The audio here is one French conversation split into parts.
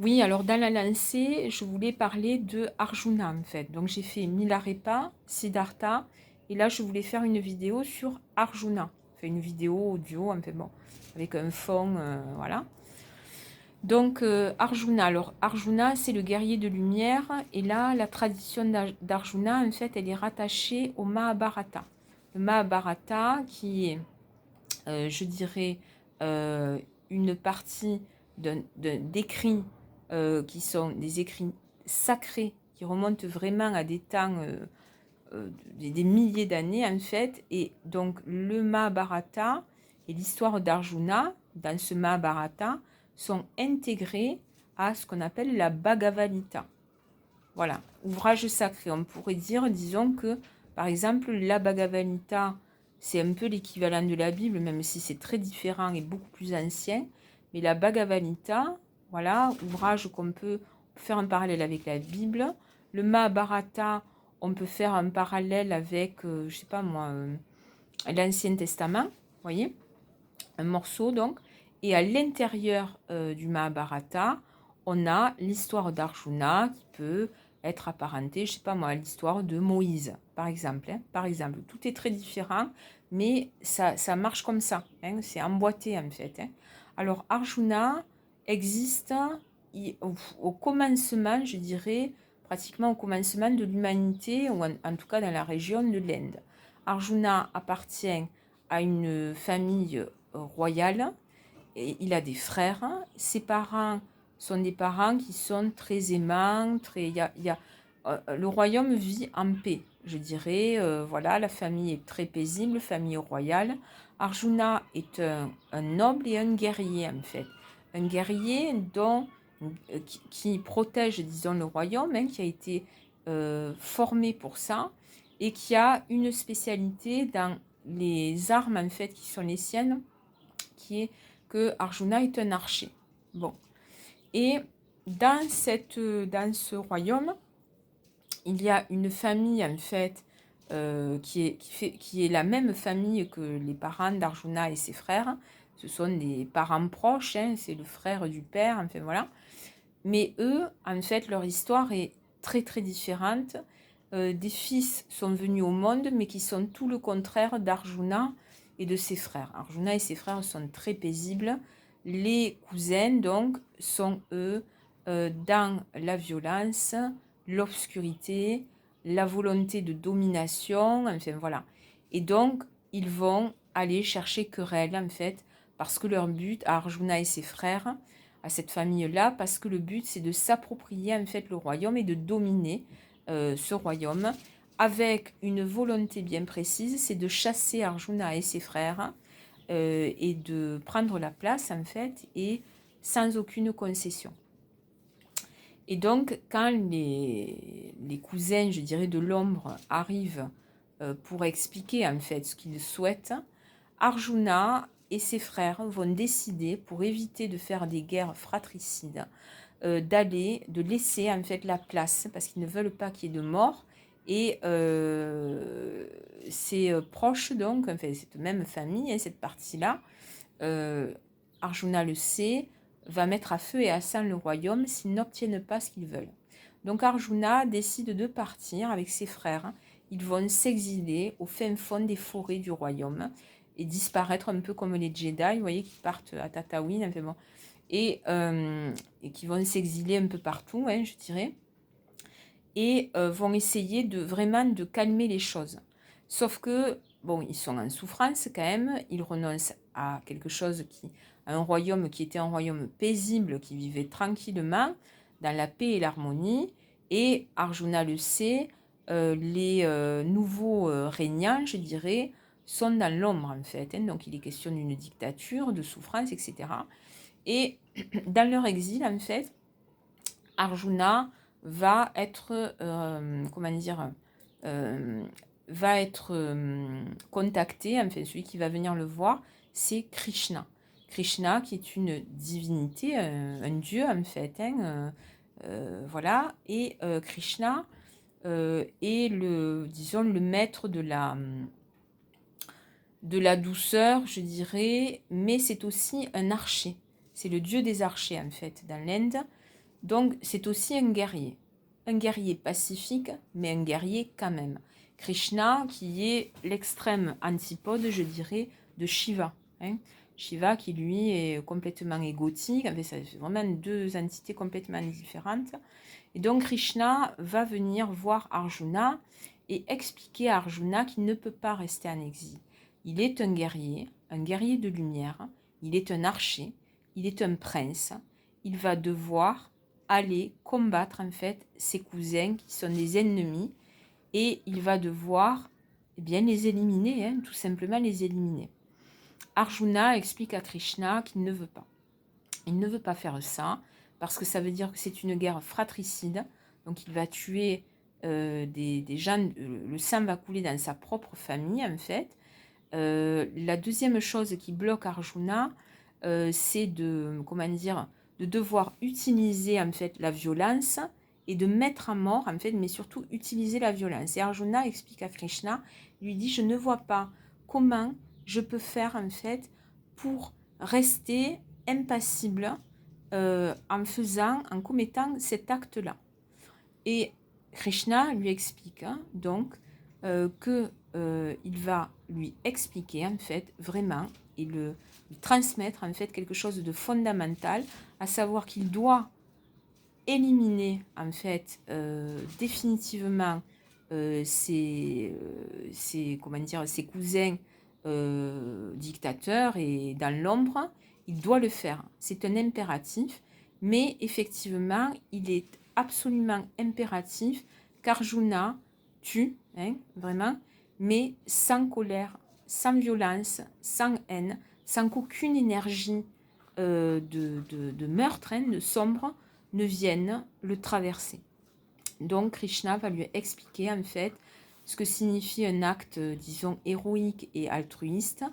Oui, alors dans la lancée, je voulais parler de Arjuna en fait. Donc j'ai fait Milarepa, Siddhartha, et là je voulais faire une vidéo sur Arjuna. Enfin une vidéo audio, enfin bon, avec un fond, voilà. Donc Arjuna, alors Arjuna c'est le guerrier de lumière, et là la tradition d'Arjuna en fait elle est rattachée au Mahabharata. Le Mahabharata qui est, je dirais, euh, une partie d'écrits qui sont des écrits sacrés, qui remontent vraiment à des temps, des milliers d'années en fait. Et donc le Mahabharata et l'histoire d'Arjuna, dans ce Mahabharata, sont intégrés à ce qu'on appelle la Bhagavad Gita. Voilà, ouvrage sacré. On pourrait dire, disons que, par exemple, la Bhagavad Gita, c'est un peu l'équivalent de la Bible, même si c'est très différent et beaucoup plus ancien. Mais la Bhagavad Gita, voilà, ouvrage qu'on peut faire un parallèle avec la Bible. Le Mahabharata, on peut faire un parallèle avec, je sais pas moi, l'Ancien Testament, vous voyez, un morceau donc. Et à l'intérieur du Mahabharata, on a l'histoire d'Arjuna qui peut être apparentée, je sais pas moi, à l'histoire de Moïse, par exemple. Par exemple, tout est très différent, mais ça marche comme ça. C'est emboîté en fait. Alors Arjuna existe au commencement, je dirais, pratiquement au commencement de l'humanité, ou en tout cas dans la région de l'Inde. Arjuna appartient à une famille royale, et il a des frères. Ses parents sont des parents qui sont très aimants, le royaume vit en paix, je dirais. Voilà, la famille est très paisible, famille royale. Arjuna est un noble et un guerrier en fait. Un guerrier qui protège, disons, le royaume, qui a été formé pour ça et qui a une spécialité dans les armes en fait qui sont les siennes, qui est que Arjuna est un archer. Bon. Et dans ce royaume, il y a une famille en fait qui est la même famille que les parents d'Arjuna et ses frères. Ce sont des parents proches, c'est le frère du père, enfin voilà. Mais eux, en fait, leur histoire est très très différente. Des fils sont venus au monde, mais qui sont tout le contraire d'Arjuna et de ses frères. Arjuna et ses frères sont très paisibles. Les cousins, donc, sont eux dans la violence, l'obscurité, la volonté de domination, enfin voilà. Et donc, ils vont aller chercher querelle, en fait, parce que leur but, à Arjuna et ses frères, à cette famille-là, parce que le but, c'est de s'approprier, en fait, le royaume et de dominer ce royaume, avec une volonté bien précise, c'est de chasser Arjuna et ses frères, et de prendre la place, en fait, et sans aucune concession. Et donc, quand les cousins, je dirais, de l'ombre arrivent pour expliquer en fait ce qu'ils souhaitent, Arjuna et ses frères vont décider, pour éviter de faire des guerres fratricides, de laisser en fait la place, parce qu'ils ne veulent pas qu'il y ait de mort. Et ses proches, donc, enfin cette même famille, cette partie-là, euh, Arjuna le sait, va mettre à feu et à sang le royaume s'ils n'obtiennent pas ce qu'ils veulent. Donc Arjuna décide de partir avec ses frères. Ils vont s'exiler au fin fond des forêts du royaume et disparaître un peu comme les Jedi, vous voyez, qui partent à Tatooine, enfin bon, et qui vont s'exiler un peu partout, je dirais, et vont essayer vraiment de calmer les choses. Sauf que, bon, ils sont en souffrance quand même, ils renoncent à à un royaume qui était un royaume paisible, qui vivait tranquillement, dans la paix et l'harmonie, et Arjuna le sait, les nouveaux régnants, je dirais, sont dans l'ombre en fait, donc il est question d'une dictature, de souffrance, etc. Et dans leur exil, en fait, Arjuna va être, comment dire, euh, va être contacté, enfin celui qui va venir le voir, c'est Krishna. Krishna qui est une divinité, un dieu en fait, voilà, et Krishna est disons, le maître de la douceur, je dirais, mais c'est aussi un archer. C'est le dieu des archers en fait dans l'Inde. Donc, c'est aussi un guerrier pacifique, mais un guerrier quand même. Krishna, qui est l'extrême antipode, je dirais, de Shiva. Hein. Shiva, qui lui est complètement égotique, en fait, ça fait vraiment deux entités complètement différentes. Et donc, Krishna va venir voir Arjuna et expliquer à Arjuna qu'il ne peut pas rester en exil. Il est un guerrier de lumière, il est un archer, il est un prince. Il va devoir aller combattre en fait ses cousins qui sont des ennemis et il va devoir bien les éliminer, hein, tout simplement les éliminer. Arjuna explique à Krishna qu'il ne veut pas. Il ne veut pas faire ça parce que ça veut dire que c'est une guerre fratricide. Donc il va tuer des gens, le sang va couler dans sa propre famille en fait. La deuxième chose qui bloque Arjuna, c'est de, comment dire, de devoir utiliser en fait la violence et de mettre à mort en fait, mais surtout utiliser la violence. Et Arjuna explique à Krishna, lui dit, je ne vois pas comment je peux faire en fait pour rester impassible en commettant cet acte-là. Et Krishna lui explique donc qu'il va lui expliquer en fait vraiment et lui transmettre en fait quelque chose de fondamental, à savoir qu'il doit éliminer en fait définitivement ses cousins dictateurs et dans l'ombre. Il doit le faire, c'est un impératif, mais effectivement il est absolument impératif qu'Arjuna tue, hein, vraiment, mais sans colère, sans violence, sans haine, sans qu'aucune énergie de meurtre, hein, de sombre, ne vienne le traverser. Donc Krishna va lui expliquer en fait ce que signifie un acte, disons, héroïque et altruiste,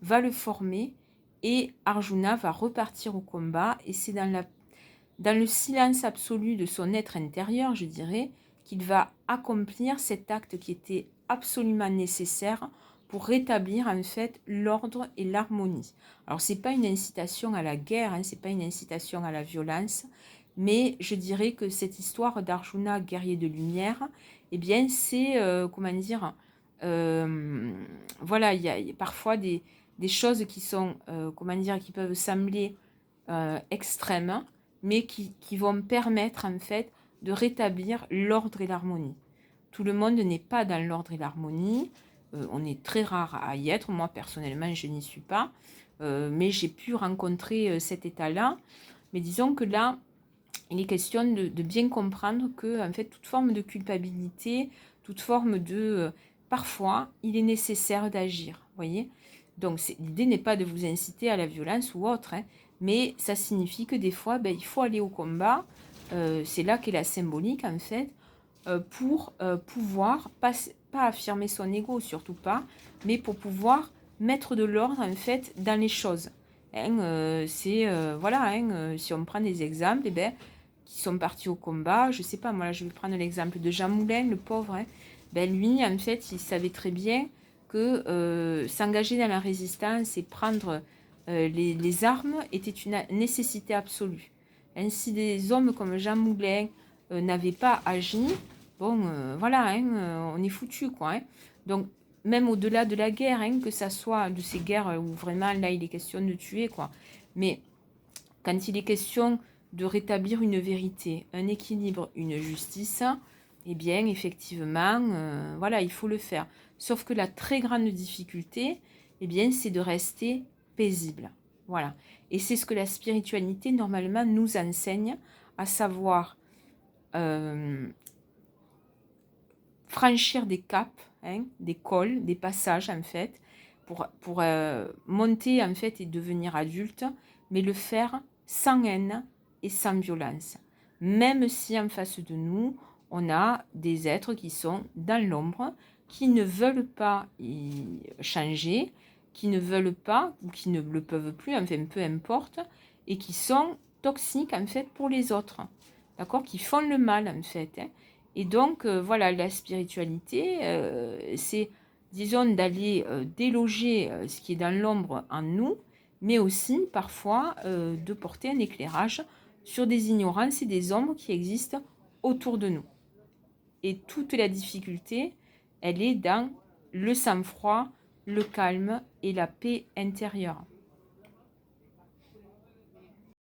va le former et Arjuna va repartir au combat et c'est dans le silence absolu de son être intérieur, je dirais, qu'il va accomplir cet acte qui était absolument nécessaire pour rétablir en fait l'ordre et l'harmonie. Alors c'est pas une incitation à la guerre, hein, c'est pas une incitation à la violence, mais je dirais que cette histoire d'Arjuna, guerrier de lumière, eh bien c'est, comment dire, voilà, il y a parfois des choses qui sont, comment dire, qui peuvent sembler extrêmes, mais qui vont permettre en fait de rétablir l'ordre et l'harmonie. Tout le monde n'est pas dans l'ordre et l'harmonie, on est très rare à y être, moi personnellement je n'y suis pas, mais j'ai pu rencontrer cet état-là, mais disons que là, il est question de bien comprendre que en fait, toute forme de culpabilité, toute forme de... parfois, il est nécessaire d'agir, voyez. Donc l'idée n'est pas de vous inciter à la violence ou autre, hein, mais ça signifie que des fois, il faut aller au combat, c'est là qu'est la symbolique en fait, pour pouvoir, pas affirmer son ego, surtout pas, mais pour pouvoir mettre de l'ordre en fait dans les choses. Hein, voilà, hein, si on prend des exemples, eh ben, qui sont partis au combat, je sais pas, moi là, je vais prendre l'exemple de Jean Moulin, le pauvre, hein, ben lui en fait il savait très bien que s'engager dans la résistance et prendre les armes était une nécessité absolue. Ainsi des hommes comme Jean Moulin n'avaient pas agi, bon, voilà, hein, on est foutu, quoi. Hein. Donc, même au-delà de la guerre, hein, que ça soit de ces guerres où vraiment, là, il est question de tuer, quoi. Mais quand il est question de rétablir une vérité, un équilibre, une justice, eh bien, effectivement, voilà, il faut le faire. Sauf que la très grande difficulté, eh bien, c'est de rester paisible. Voilà. Et c'est ce que la spiritualité, normalement, nous enseigne, à savoir franchir des caps, hein, des cols, des passages en fait, pour monter en fait et devenir adulte, mais le faire sans haine et sans violence. Même si en face de nous, on a des êtres qui sont dans l'ombre, qui ne veulent pas y changer, qui ne veulent pas ou qui ne le peuvent plus, enfin peu importe, et qui sont toxiques en fait pour les autres, d'accord, qui font le mal en fait. Hein. Et donc, voilà, la spiritualité, c'est, disons, d'aller déloger ce qui est dans l'ombre en nous, mais aussi, parfois, de porter un éclairage sur des ignorances et des ombres qui existent autour de nous. Et toute la difficulté, elle est dans le sang-froid, le calme et la paix intérieure.